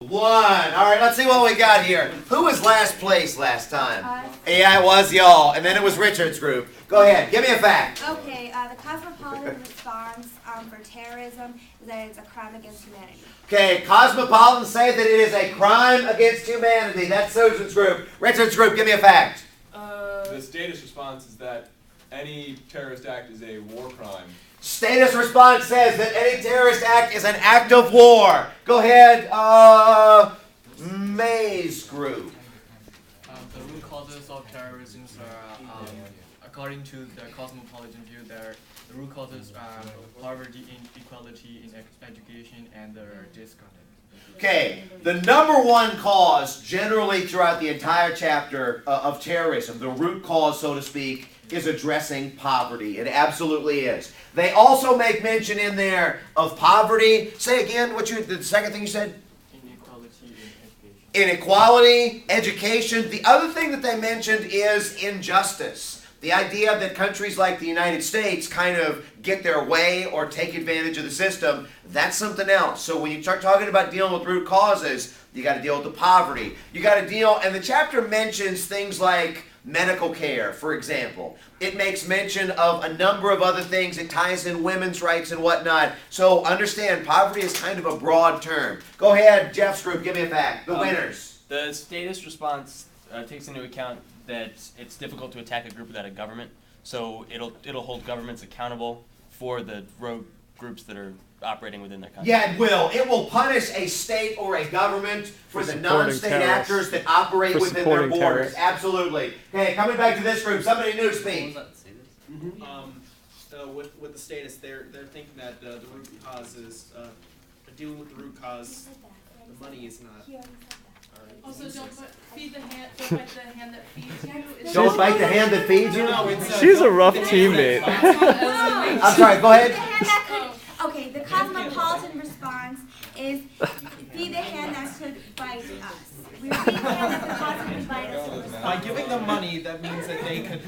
1. All right, let's see what we got here. Who was last place last time? Yeah, it was y'all. And then it was Richard's group. Go ahead. Give me a fact. Okay, the Cosmopolitan response for terrorism is that it's a crime against humanity. Okay, Cosmopolitans say that it is a crime against humanity. That's Susan's group. Richard's group, give me a fact. The Statist response is that any terrorist act is a war crime. Statist response says that any terrorist act is an act of war. Go ahead, May's group. The root causes of terrorism are, according to the cosmopolitan view, the root causes are poverty, inequality in education, and discontent. Okay, the number one cause generally throughout the entire chapter of terrorism, the root cause, so to speak, is addressing poverty. It absolutely is. They also make mention in there of poverty. Say again the second thing you said? Inequality in education. Inequality, education. The other thing that they mentioned is injustice. The idea that countries like the United States kind of get their way or take advantage of the system, that's something else. So when you start talking about dealing with root causes, you got to deal with the poverty. You got to deal, and the chapter mentions things like medical care, for example. It makes mention of a number of other things. It ties in women's rights and whatnot. So understand, poverty is kind of a broad term. Go ahead, Jeff's group, give me a fact. The winners. The statist response takes into account that it's difficult to attack a group without a government, so it'll hold governments accountable for the rogue groups that are operating within their country. Yeah, it will. It will punish a state or a government for the non-state actors that operate within their borders. Absolutely. Okay, coming back to this group, somebody new speak. With the status, they're thinking that the root cause is dealing with the root cause. The money is not. Also, don't bite the hand that feeds you. Don't bite the hand that feeds you? No, She's a rough teammate. I'm sorry, go ahead. Okay, the cosmopolitan response is be the hand that could bite us. We're the hand that could possibly bite us. By giving them money, that means that they could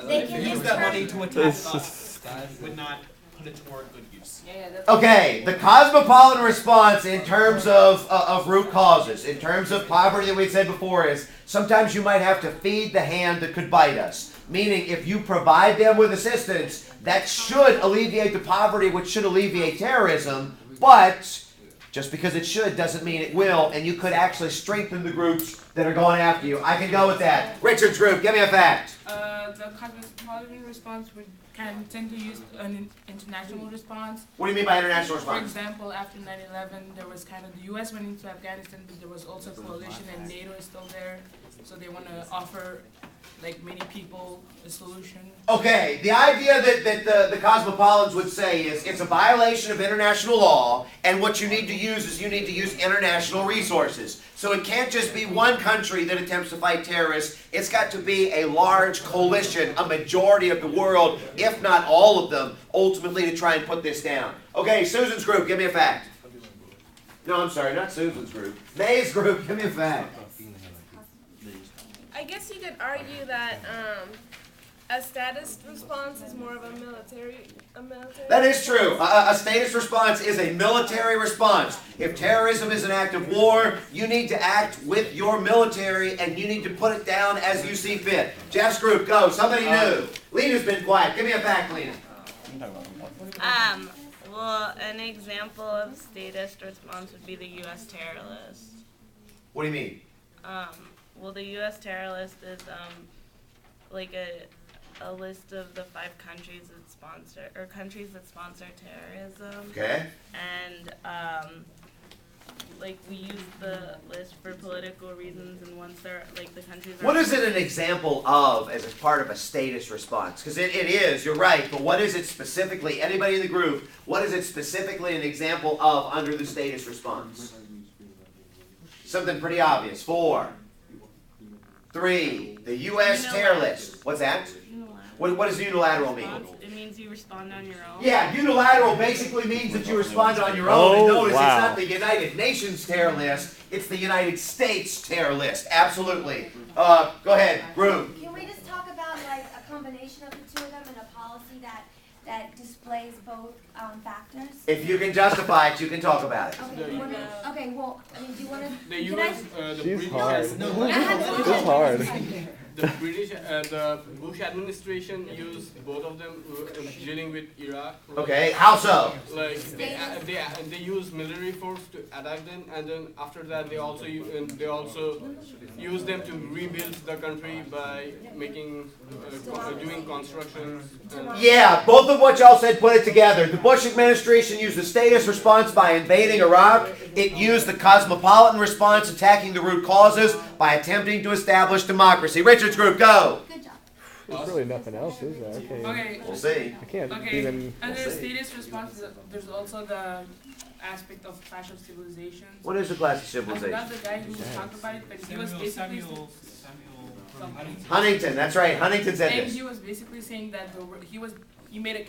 They can use just that try- money to attack us. Would not put it toward good use. Okay, the cosmopolitan response in terms of root causes, in terms of poverty that we said before, is sometimes you might have to feed the hand that could bite us. Meaning, if you provide them with assistance, that should alleviate the poverty, which should alleviate terrorism, but just because it should doesn't mean it will, and you could actually strengthen the groups that are going after you. I can go with that. Richard's group, give me a fact. The cosmopolitan response would tend to use an international response. What do you mean by international For response? example, after 9/11, there was the U.S. went into Afghanistan, but there was also a coalition, and NATO is still there, so they want to offer many people a solution. Okay, the idea that the Cosmopolitans would say is it's a violation of international law, and what you need to use is you need to use international resources. So it can't just be one country that attempts to fight terrorists. It's got to be a large coalition, a majority of the world, if not all of them, ultimately to try and put this down. Okay, Susan's group, give me a fact. No, I'm sorry, not Susan's group. May's group, give me a fact. I guess you could argue that a statist response is more of a military. That is true. A statist response is a military response. If terrorism is an act of war, you need to act with your military and you need to put it down as you see fit. Jeff's group, go. Somebody new. Lena's been quiet. Give me a fact, Lena. Well, an example of statist response would be the U.S. terror list. What do you mean? Well, the U.S. terror list is a list of the 5 countries that sponsor terrorism. Okay. And we use the list for political reasons, and once they're the countries are. What is it an example of as a part of a statist response? Because it is, you're right, but what is it specifically, anybody in the group, what is it specifically an example of under the statist response? Something pretty obvious. 4, 3, the U.S. terror list. What's that? What does unilateral mean? It means you respond on your own. Yeah, unilateral basically means that you respond on your own. And notice it's not the United Nations terror list, it's the United States terror list. Absolutely. Go ahead, group. Can we just talk about a combination of the two of them and a policy that that displays both factors? If you can justify it, you can talk about it. Okay, well, I mean, do you want to? The Can I? US, the She's British, hard. It's She's hard. the British, the Bush administration used both of them dealing with Iraq. Okay, how so? Like they use military force to attack them, and then after that they also use them to rebuild the country by making doing construction. Yeah, both of what y'all said, put it together. The Bush administration used the statist response by invading Iraq. It used the cosmopolitan response, attacking the root causes by attempting to establish democracy. Richard's group, go. Good job. There's really nothing else, is there? Okay. We'll see. I can't Okay. even. Under the statist response, there's also the aspect of clash of civilizations. What is the class of I civilization? forgot the guy who talked about it, but he was basically Huntington, that's right. Huntington said and this. he was basically saying that he made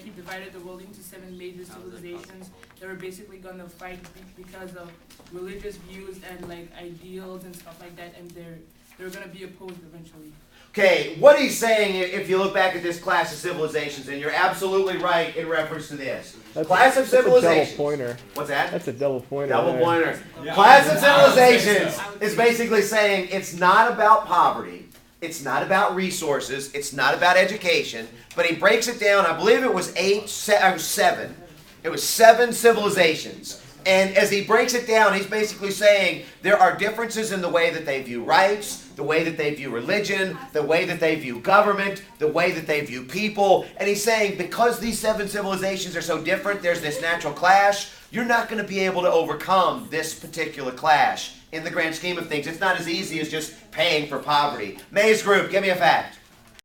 he divided the world into 7 major civilizations that were basically gonna fight because of religious views and like ideals and stuff like that, and they're gonna be opposed eventually. Okay, what he's saying, if you look back at this class of civilizations, and you're absolutely right in reference to this. Class of civilizations. That's a double pointer. What's that? That's a double pointer. Double there. pointer. Class of civilizations is basically saying it's not about poverty, it's not about resources, it's not about education, but he breaks it down. I believe it was 7. It was 7 civilizations. And as he breaks it down, he's basically saying there are differences in the way that they view rights, the way that they view religion, the way that they view government, the way that they view people. And he's saying because these 7 civilizations are so different, there's this natural clash. You're not going to be able to overcome this particular clash. In the grand scheme of things, it's not as easy as just paying for poverty. May's group, give me a fact.